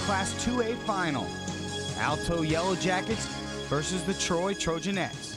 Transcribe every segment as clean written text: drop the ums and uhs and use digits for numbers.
Class 2A final. Alto Yellow Jackets versus the Troy Trojanettes.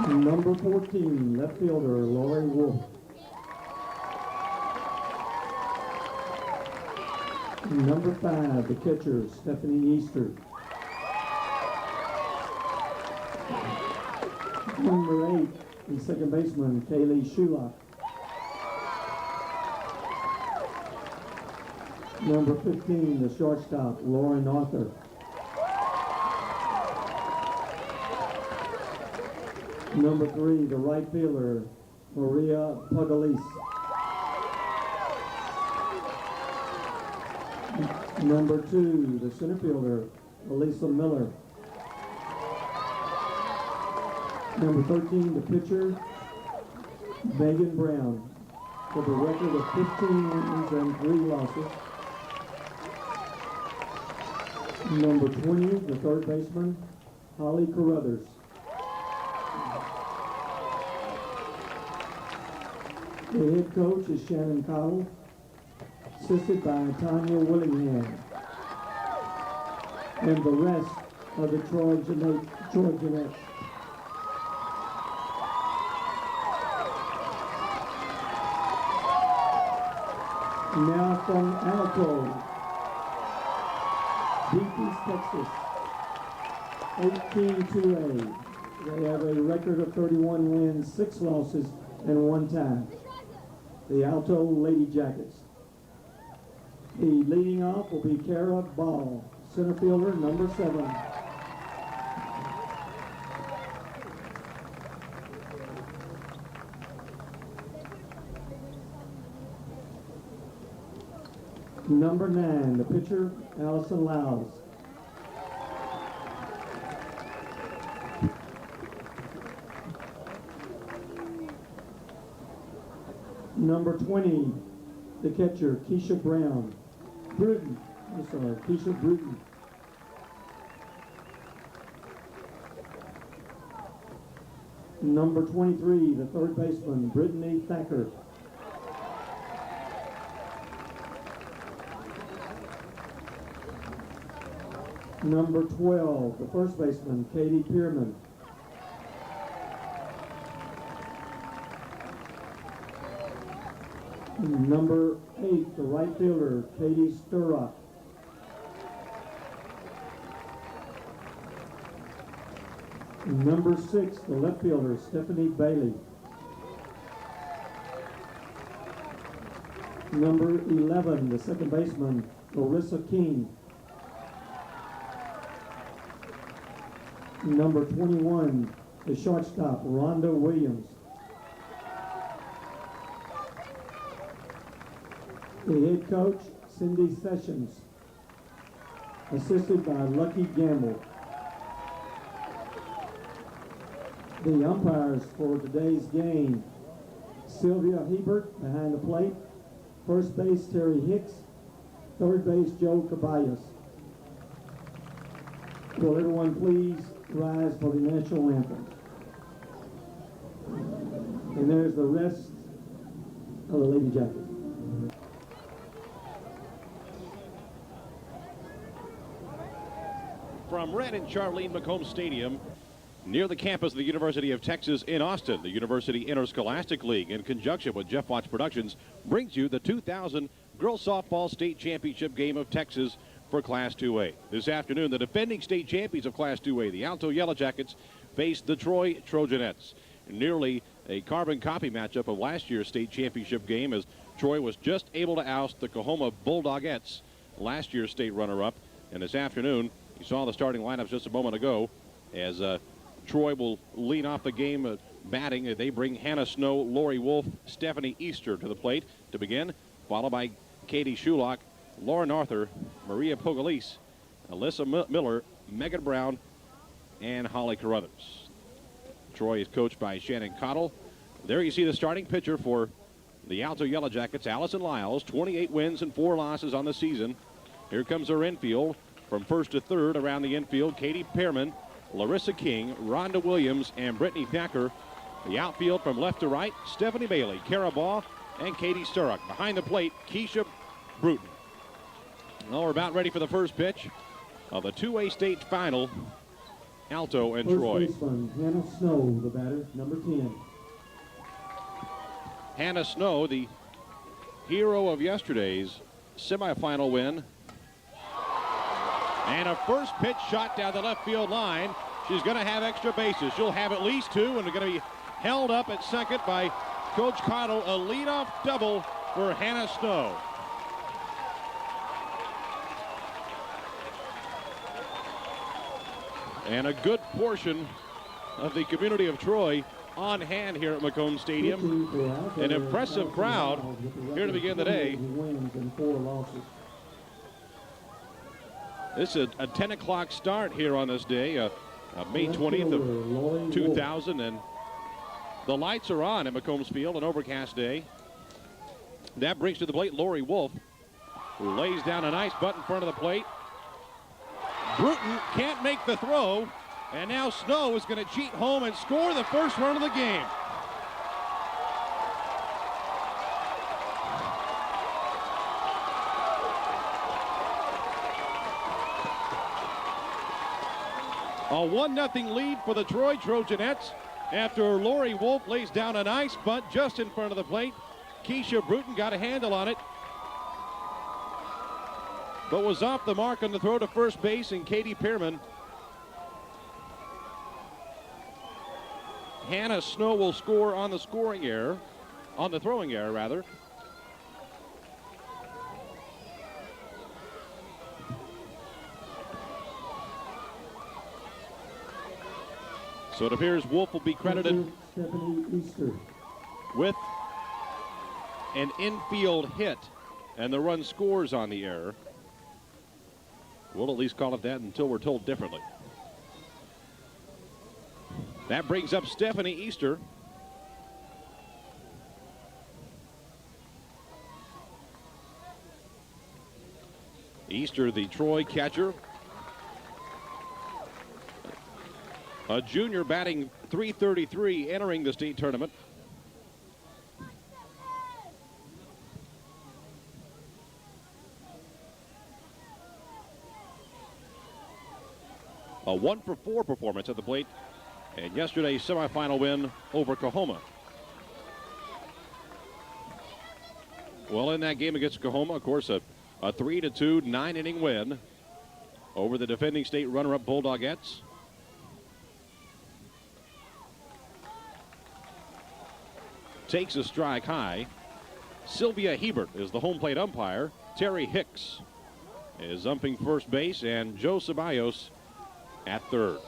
Number 14, left fielder, Lori Wolf. Number 5, the catcher, Stephanie Easter. Number 8, the second baseman, Kaylee Shulock. Number 15, the shortstop, Lauren Arthur. Number 3, the right fielder, Maria Pugalis. Number 2, the center fielder, Elisa Miller. Number 13, the pitcher, Megan Brown, with a record of 15 wins and 3 losses. Number 20, the third baseman, Holly Carruthers. The head coach is Shannon Cowell, assisted by Tanya Willingham, and the rest of the Trojanettes. Now from Alto, Deep East, Texas, 18-2A. They have a record of 31 wins, 6 losses, and 1 tie. The Alto Lady Jackets. The leading off will be Kara Ball, center fielder, number 7. Number 9, the pitcher, Allison Lowes. Number 20, the catcher, Keisha Brown. Keisha Bruton. Number 23, the third baseman, Brittany Thacker. Number 12, the first baseman, Katie Pierman. Number 8, the right fielder, Katie Sturrock. Number 6, the left fielder, Stephanie Bailey. Number 11, the second baseman, Larissa King. Number 21, the shortstop, Rhonda Williams. The head coach, Cindy Sessions, assisted by Lucky Gamble. The umpires for today's game, Sylvia Hebert behind the plate, first base Terry Hicks, third base Joe Caballos. Will everyone please rise for the national anthem? And there's the rest of the Lady Jackets. From Red and Charlene McComb Stadium, near the campus of the University of Texas in Austin, the University Interscholastic League, in conjunction with Jeff Watts Productions, brings you the 2000 Girls Softball State Championship game of Texas for Class 2A. This afternoon, the defending state champions of Class 2A, the Alto Yellow Jackets, face the Troy Trojanettes. Nearly a carbon copy matchup of last year's state championship game, as Troy was just able to oust the Coahoma Bulldogettes, last year's state runner-up. And this afternoon, you saw the starting lineups just a moment ago, as Troy will lead off the game batting. They bring Hannah Snow, Lori Wolf, Stephanie Easter to the plate to begin, followed by Katie Shulock, Lauren Arthur, Maria Pogalise, Alyssa Miller, Megan Brown, and Holly Carruthers. Troy is coached by Shannon Cottle. There you see the starting pitcher for the Alto Yellow Jackets, Allison Lyles, 28 wins and 4 losses on the season. Here comes her infield. From first to third around the infield, Katie Pearman, Larissa King, Rhonda Williams, and Brittany Thacker. The outfield from left to right, Stephanie Bailey, Kara Baugh, and Katie Sturrock. Behind the plate, Keisha Bruton. Well, we're about ready for the first pitch of the 2A state final, Alto and Troy. First baseman, Hannah Snow, the batter, number 10. Hannah Snow, the hero of yesterday's semifinal win. And a first pitch shot down the left field line. She's going to have extra bases. She'll have at least 2, and they're going to be held up at second by Coach Cottle. A leadoff double for Hannah Snow. And a good portion of the community of Troy on hand here at Macomb Stadium. An impressive crowd here to begin the day. This is a 10 o'clock start here on this day, May 20th of 2000. And the lights are on at McCombs Field, an overcast day. That brings to the plate Lori Wolf, who lays down a nice butt in front of the plate. Bruton can't make the throw, and now Snow is going to cheat home and score the first run of the game. A 1-0 lead for the Troy Trojanettes after Lori Wolf lays down a nice bunt just in front of the plate. Keisha Bruton got a handle on it, but was off the mark on the throw to first base, and Katie Pearman. Hannah Snow will score on the throwing error rather. So it appears Wolf will be credited with an infield hit, and the run scores on the error. We'll at least call it that until we're told differently. That brings up Stephanie Easter. Easter, the Troy catcher. A junior batting .333 entering the state tournament. A 1-for-4 performance at the plate, and yesterday's semifinal win over Coahoma. Well, in that game against Coahoma, of course, a 3-2 9-inning win over the defending state runner-up Bulldogettes. Takes a strike high. Sylvia Hebert is the home plate umpire. Terry Hicks is umping first base, and Joe Ceballos at third.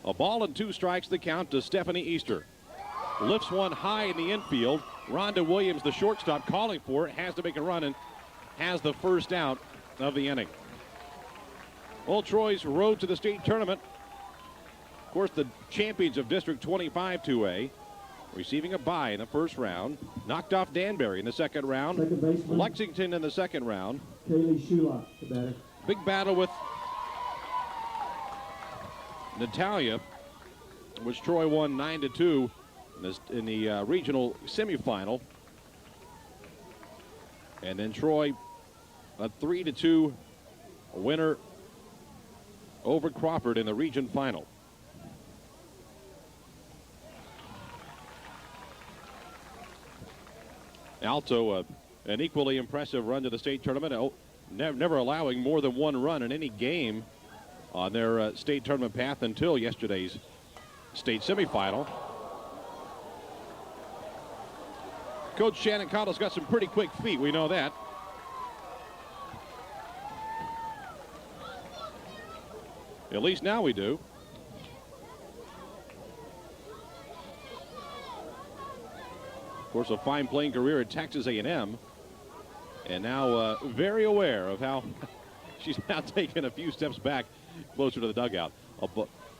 A ball and 2 strikes, the count to Stephanie Easter. Lifts one high in the infield. Rhonda Williams, the shortstop, calling for it, has to make a run and has the first out of the inning. Old Troy's road to the state tournament. Of course, the champions of District 25 2A receiving a bye in the first round. Knocked off Danbury in the second round. Lexington in the second round. Kaylee Shulock, the batter. Big battle with Natalia, which Troy won 9-2 in the regional semifinal. And then Troy, a 3-2 winner over Crawford in the region final. Alto, an equally impressive run to the state tournament, never allowing more than 1 run in any game on their state tournament path until yesterday's state semifinal. Coach Shannon Cottle's got some pretty quick feet. We know that. At least now we do. Of course, a fine playing career at Texas A&M. And now very aware of how she's now taken a few steps back closer to the dugout.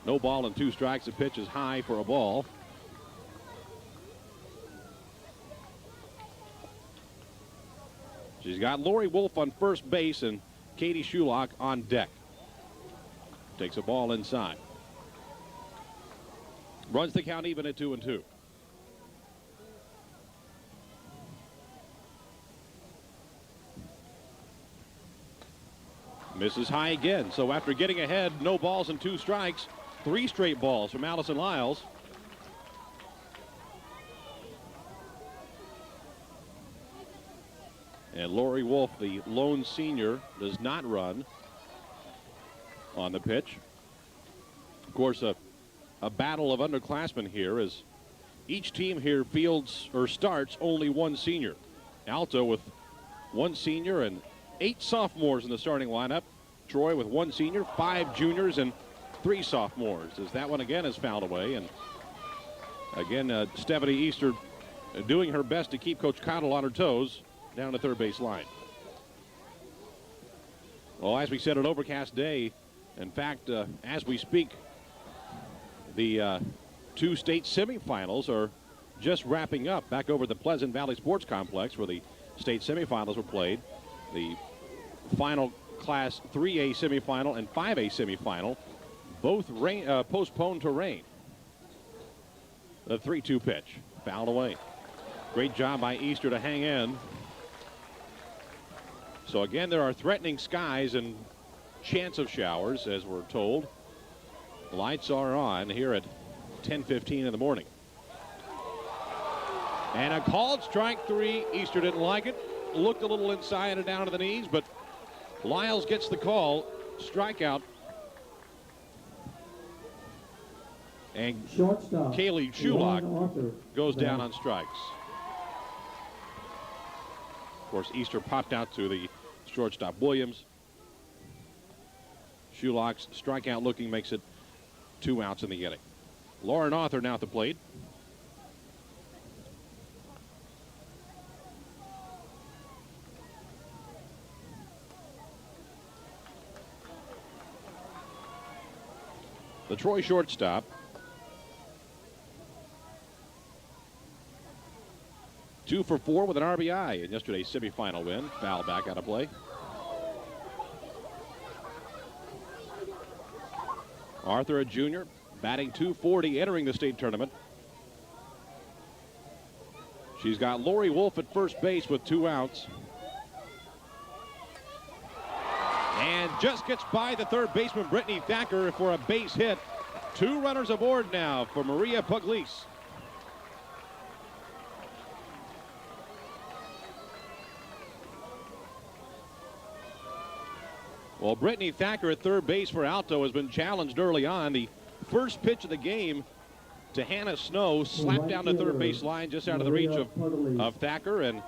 No ball and 2 strikes. The pitch is high for a ball. She's got Lori Wolf on first base and Katie Shulock on deck. Takes a ball inside. Runs the count even at 2-2. Misses high again. So after getting ahead, no balls and 2 strikes, 3 straight balls from Allison Lyles. And Lori Wolf, the lone senior, does not run on the pitch. Of course, a battle of underclassmen here as each team here fields or starts only 1 senior. Alto with 1 senior and 8 sophomores in the starting lineup. Troy with 1 senior, 5 juniors, and 3 sophomores. As that one again is fouled away. And again, Stephanie Easter doing her best to keep Coach Cottle on her toes down the third base line. Well, as we said, an overcast day. In fact, as we speak, the 2 state semifinals are just wrapping up back over the Pleasant Valley Sports Complex where the state semifinals were played. The final Class 3A semifinal and 5A semifinal, both postponed to rain. The 3-2 pitch, fouled away. Great job by Easter to hang in. So again, there are threatening skies and chance of showers, as we're told. Lights are on here at 10:15 in the morning. And a called strike 3. Easter didn't like it. Looked a little inside and down to the knees, but Lyles gets the call. Strikeout. And Shortstop Kaylee Shulock goes down on strikes. Of course, Easter popped out to the shortstop Williams. Shulock's strikeout looking makes it 2 outs in the inning. Lauren Arthur now at the plate. The Troy shortstop. Two for 4 with an RBI in yesterday's semifinal win. Foul back out of play. Arthur, a junior, batting .240, entering the state tournament. She's got Lori Wolf at first base with 2 outs. And just gets by the third baseman, Brittany Thacker, for a base hit. 2 runners aboard now for Maria Pugliese. Well, Brittany Thacker at third base for Alto has been challenged early on. The first pitch of the game to Hannah Snow slapped down the third base line just out of the reach of Thacker. And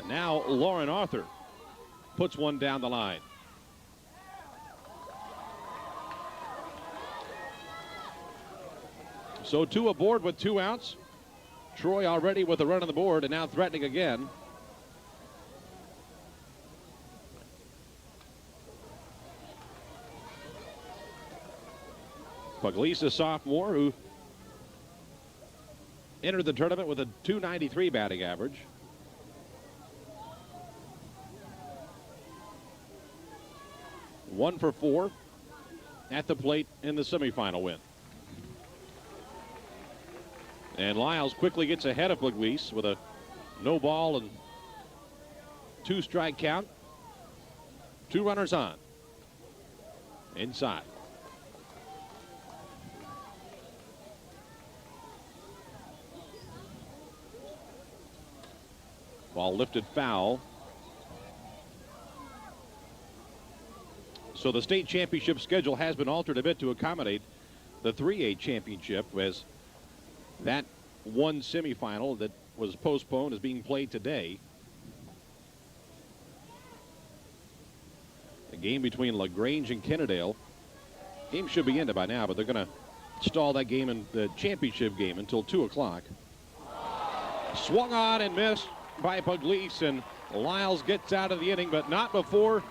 now Lauren Arthur puts one down the line. So 2 aboard with 2 outs. Troy already with a run on the board and now threatening again. Pugliese, a sophomore who entered the tournament with a .293 batting average. One for 4 at the plate in the semifinal win. And Lyles quickly gets ahead of Pugliese with a no ball and 2 strike count. 2 runners on. Inside. Ball lifted foul. So the state championship schedule has been altered a bit to accommodate the 3A championship, as that one semifinal that was postponed, is being played today. A game between LaGrange and Kennedale. Game should be ended by now, but they're going to stall that game in the championship game until 2 o'clock. Swung on and missed by Pugliese, and Lyles gets out of the inning, but not before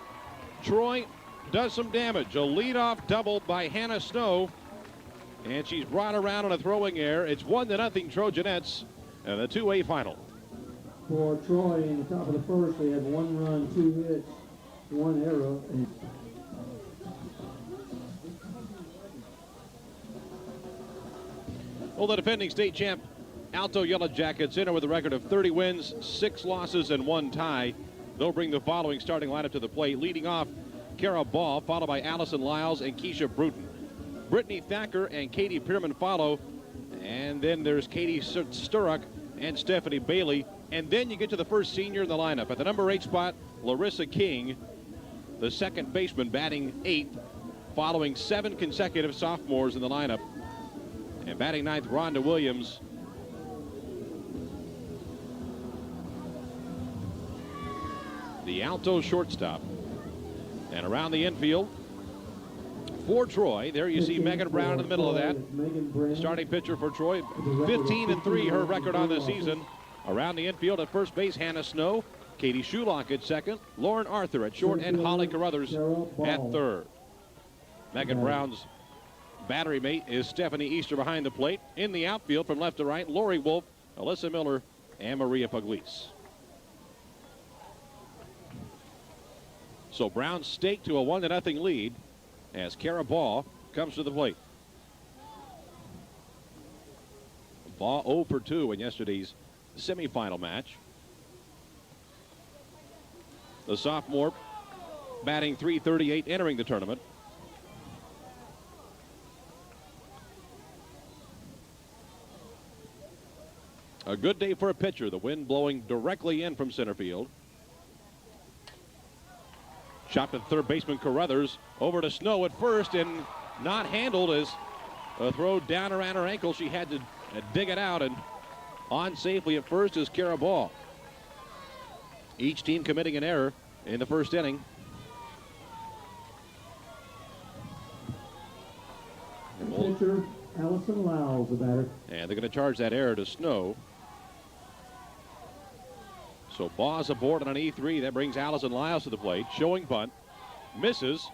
Troy does some damage. A leadoff double by Hannah Snow, and she's brought around on a throwing error. It's 1-0 Trojanettes in the 2A final. For Troy, in the top of the first, they had 1 run, 2 hits, 1 error. And well, the defending state champ Alto Yellow Jackets enter with a record of 30 wins, 6 losses, and 1 tie. They'll bring the following starting lineup to the plate. Leading off, Kara Ball, followed by Allison Lyles and Keisha Bruton. Brittany Thacker and Katie Pierman follow. And then there's Katie Sturrock and Stephanie Bailey. And then you get to the first senior in the lineup. At the number 8 spot, Larissa King, the second baseman, batting 8th, following 7 consecutive sophomores in the lineup. And batting 9th, Rhonda Williams. The Alto shortstop. And around the infield for Troy, there you see Megan Brown in the middle of that. Starting pitcher for Troy, 15-3 her record on the season. Around the infield at first base, Hannah Snow, Katie Shulock at second, Lauren Arthur at short, and Holly Carruthers at third. Megan Brown's battery mate is Stephanie Easter behind the plate. In the outfield from left to right, Lori Wolf, Alyssa Miller, and Maria Pugliese. So Brown staked to a 1-0 lead as Kara Ball comes to the plate. Ball 0 for 2 in yesterday's semifinal match. The sophomore batting .338 entering the tournament. A good day for a pitcher. The wind blowing directly in from center field. Chopped at third baseman Carruthers. Over to Snow at first, and not handled as a throw down around her ankle. She had to dig it out, and on safely at first is Kara Ball. Each team committing an error in the first inning. pitcher, Allison Lyles, the batter. And they're going to charge that error to Snow. So Ball's aboard on an E3. That brings Allison Lyles to the plate. Showing bunt. Misses.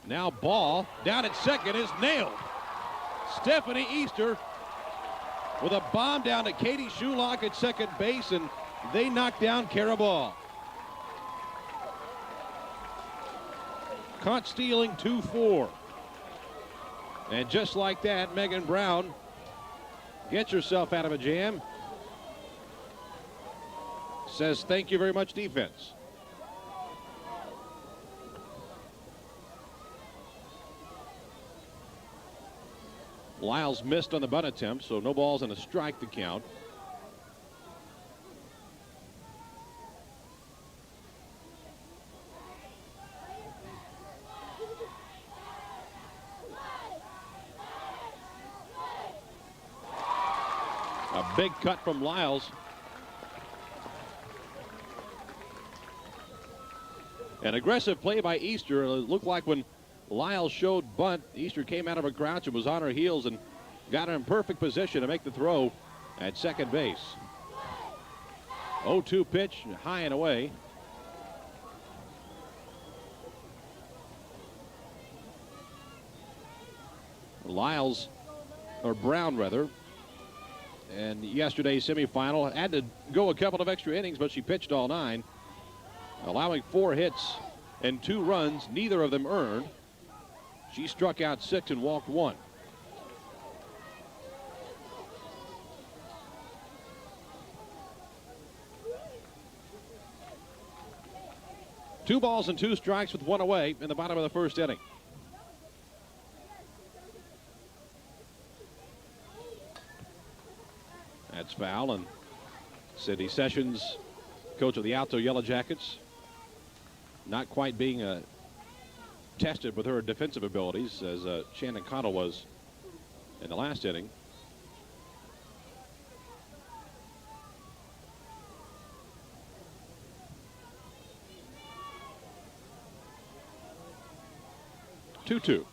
Now Ball down at second is nailed. Stephanie Easter with a bomb down to Katie Shulock at second base, and they knock down Kara Ball. Caught stealing 2-4. And just like that, Megan Brown gets herself out of a jam. Says, thank you very much, defense. Lyles missed on the bunt attempt, so no balls and a strike to count. A big cut from Lyles. An aggressive play by Easter. It looked like when Lyles showed bunt, Easter came out of her crouch and was on her heels and got her in perfect position to make the throw at second base. 0-2 pitch, high and away. Lyles, or Brown rather, and yesterday's semifinal had to go a couple of extra innings, but she pitched all 9, allowing 4 hits and 2 runs, neither of them earned. She struck out 6 and walked 1. Two balls and 2 strikes with 1 away in the bottom of the first inning. That's foul, and Cindy Sessions, coach of the Alto Yellow Jackets, not quite being tested with her defensive abilities as Shannon Cottle was in the last inning. 2-2.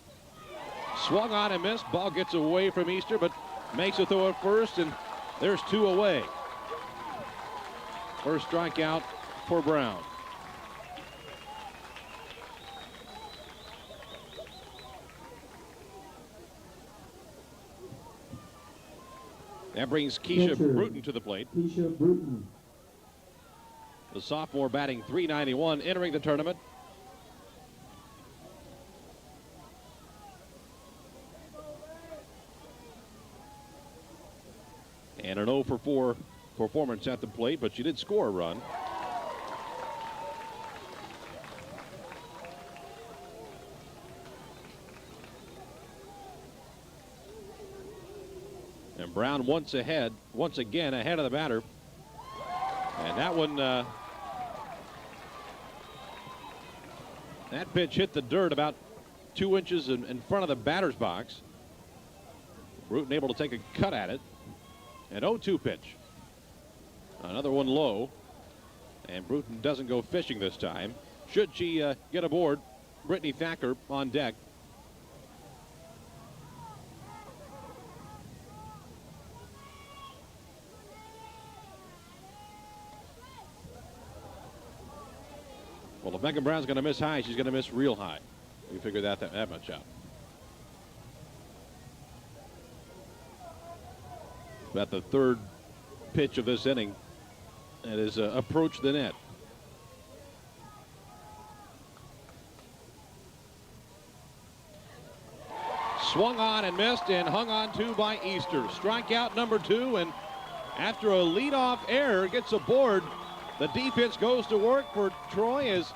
Swung on and missed. Ball gets away from Easter, but makes a throw at first, and there's 2 away. First strikeout for Brown. That brings Keisha Bruton to the plate. Keisha Bruton. The sophomore batting .391, entering the tournament. And an 0 for 4 performance at the plate, but she did score a run. And Brown once again ahead of the batter. And that one, that pitch hit the dirt about 2 inches in front of the batter's box. Bruton able to take a cut at it. An 0-2 pitch. Another one low. And Bruton doesn't go fishing this time. Should she get aboard, Brittany Thacker on deck. Well, if Megan Brown's going to miss high, she's going to miss real high. We figured that much out. About the third pitch of this inning, that is approached the net. Swung on and missed and hung on to by Easter. Strikeout number 2, and after a leadoff error, gets aboard. The defense goes to work for Troy as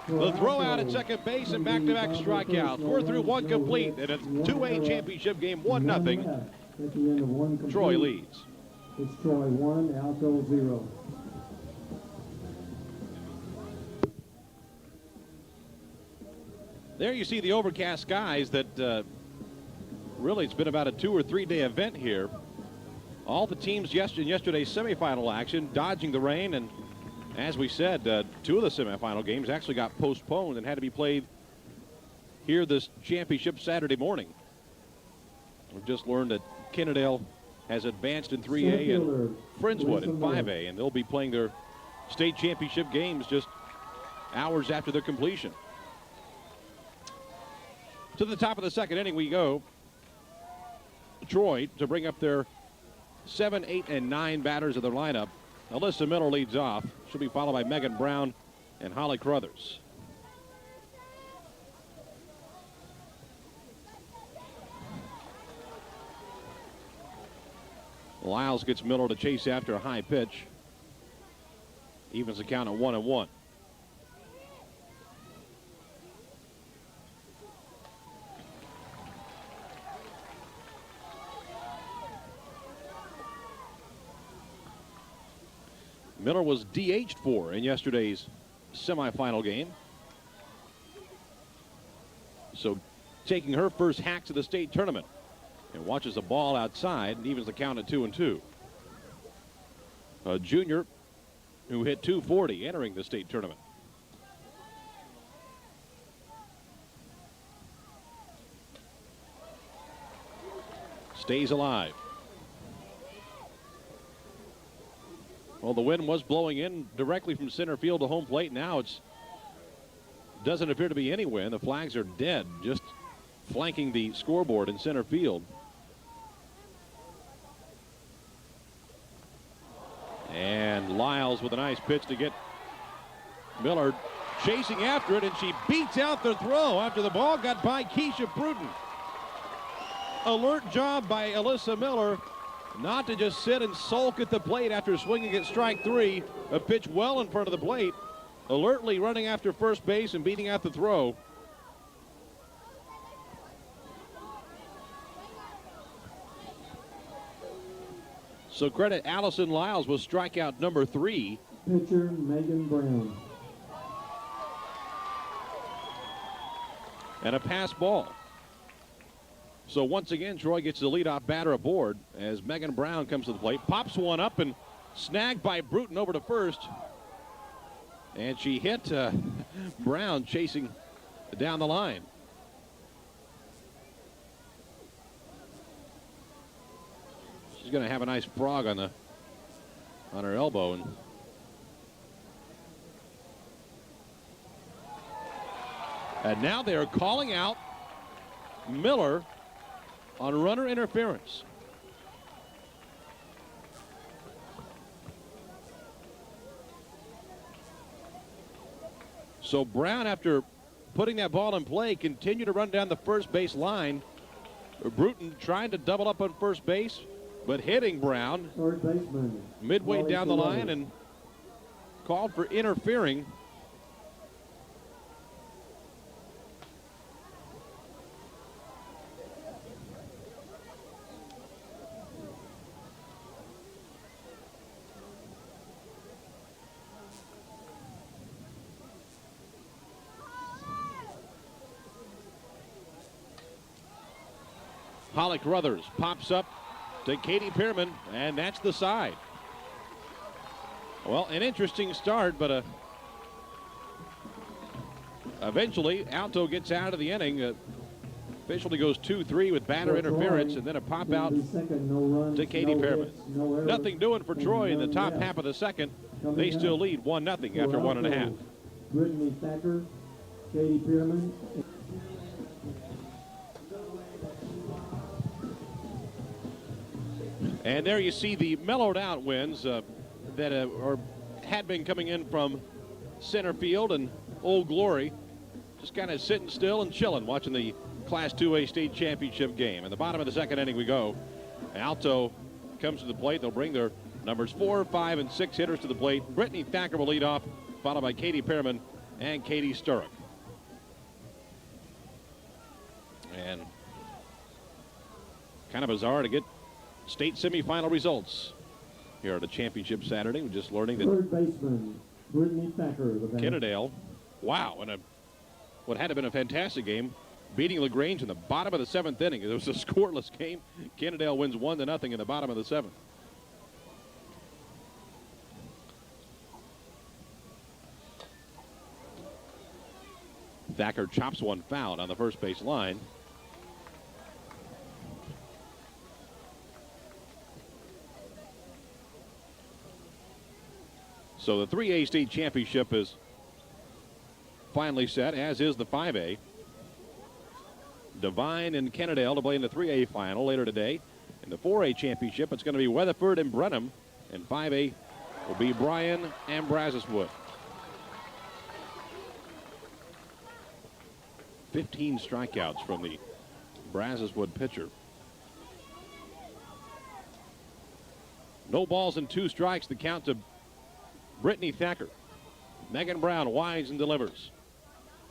the throw out at second base and back-to-back strikeouts. 4 through 1 complete, and it's 2A championship game, 1-0. Troy leads. It's Troy 1, Alto 0. There you see the overcast skies that really it's been about a 2 or 3 day event here. All the teams in yesterday's semifinal action dodging the rain, and as we said, 2 of the semifinal games actually got postponed and had to be played here this championship Saturday morning. We've just learned that Kennedale has advanced in 3A and Friendswood in 5A, and they'll be playing their state championship games just hours after their completion. To the top of the second inning we go. Troy to bring up their 7, 8, and 9 batters of their lineup. Alyssa Miller leads off. She'll be followed by Megan Brown and Holly Crothers. Lyles gets Miller to chase after a high pitch. Evens the count at 1-1. Miller was DH'd for in yesterday's semifinal game. So taking her first hack to the state tournament, and watches the ball outside and evens the count at 2-2. A junior who hit .240 entering the state tournament. Stays alive. Well, the wind was blowing in directly from center field to home plate. Now it doesn't appear to be any wind. The flags are dead, just flanking the scoreboard in center field. And Lyles with a nice pitch to get Miller chasing after it, and she beats out the throw after the ball got by Keisha Bruton. Alert job by Alyssa Miller not to just sit and sulk at the plate after swinging at strike 3. A pitch well in front of the plate. Alertly running after first base and beating out the throw. So credit Allison Lyles with strikeout number 3. Pitcher Megan Brown. And a pass ball. So once again, Troy gets the leadoff batter aboard as Megan Brown comes to the plate. Pops one up and snagged by Bruton over to first. And she hit Brown chasing down the line. She's going to have a nice frog on her elbow. And now they are calling out Miller on runner interference. So Brown, after putting that ball in play, continued to run down the first base line. Bruton trying to double up on first base, but hitting Brown Third baseman. midway down the line and called for interfering. Holly Carruthers pops up to Katie Pearman, and that's the side. Well, an interesting start, but eventually Alto gets out of the inning. Officially goes 2-3 with batter interference, and then a pop out to Katie Pearman. Nothing doing for Troy in the top half of the second. They still lead 1-0 after 1.5. Brittany Thacker, Katie Pearman. And there you see the mellowed out winds that had been coming in from center field and Old Glory. Just kind of sitting still and chilling, watching the Class 2A state championship game. In the bottom of the second inning we go. Alto comes to the plate. They'll bring their numbers 4, 5, and 6 hitters to the plate. Brittany Thacker will lead off, followed by Katie Pearman and Katie Sturrock. And kind of bizarre to get state semifinal results here at the championship Saturday. We're just learning that Third baseman, Brittany Thacker. Kennedale, wow, in what had to have been a fantastic game, beating LaGrange in the bottom of the 7th inning. It was a scoreless game. Kennedale wins 1-0 in the bottom of the 7th. Thacker chops one foul on the first base line. So the 3A state championship is finally set, as is the 5A. Devine and Kennedale to play in the 3A final later today. In the 4A championship, it's going to be Weatherford and Brenham. And 5A will be Bryan and Brazoswood. 15 strikeouts from the Brazoswood pitcher. No balls and 2 strikes, the count to Brittany Thacker. Megan Brown winds and delivers.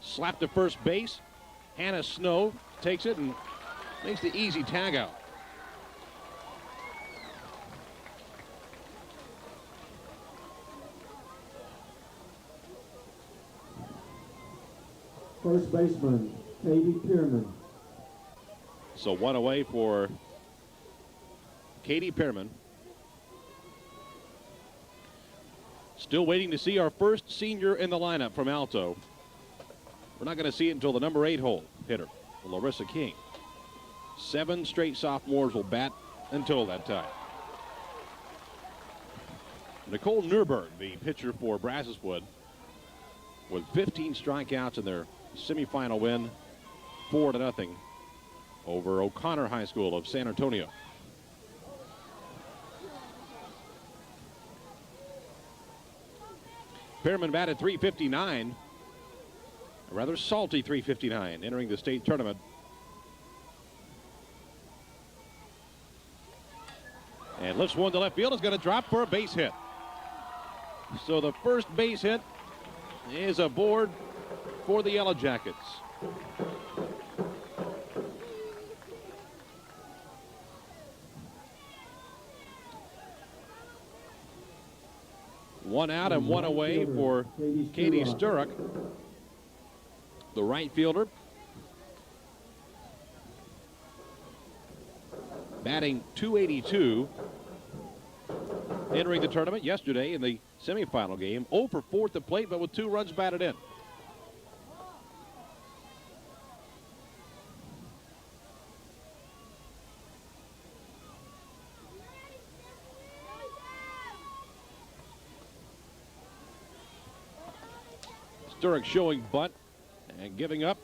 Slap to first base. Hannah Snow takes it and makes the easy tag out. First baseman, Katie Pearman. So one away for Katie Pearman. Still waiting to see our first senior in the lineup from Alto. We're not going to see it until the number 8 hole hitter, Larissa King. 7 straight sophomores will bat until that time. Nicole Nurberg, the pitcher for Brazoswood, with 15 strikeouts in their semifinal win, 4-0 over O'Connor High School of San Antonio. Pearman batted .359, a rather salty .359 entering the state tournament. And lifts one to left field, is going to drop for a base hit. So the first base hit is aboard for the Yellow Jackets. One out and one away for Katie Sturrock, the right fielder. Batting .282. Entering the tournament yesterday in the semifinal game. 0 for 4 at the plate, but with 2 runs batted in. Sturrock showing butt and giving up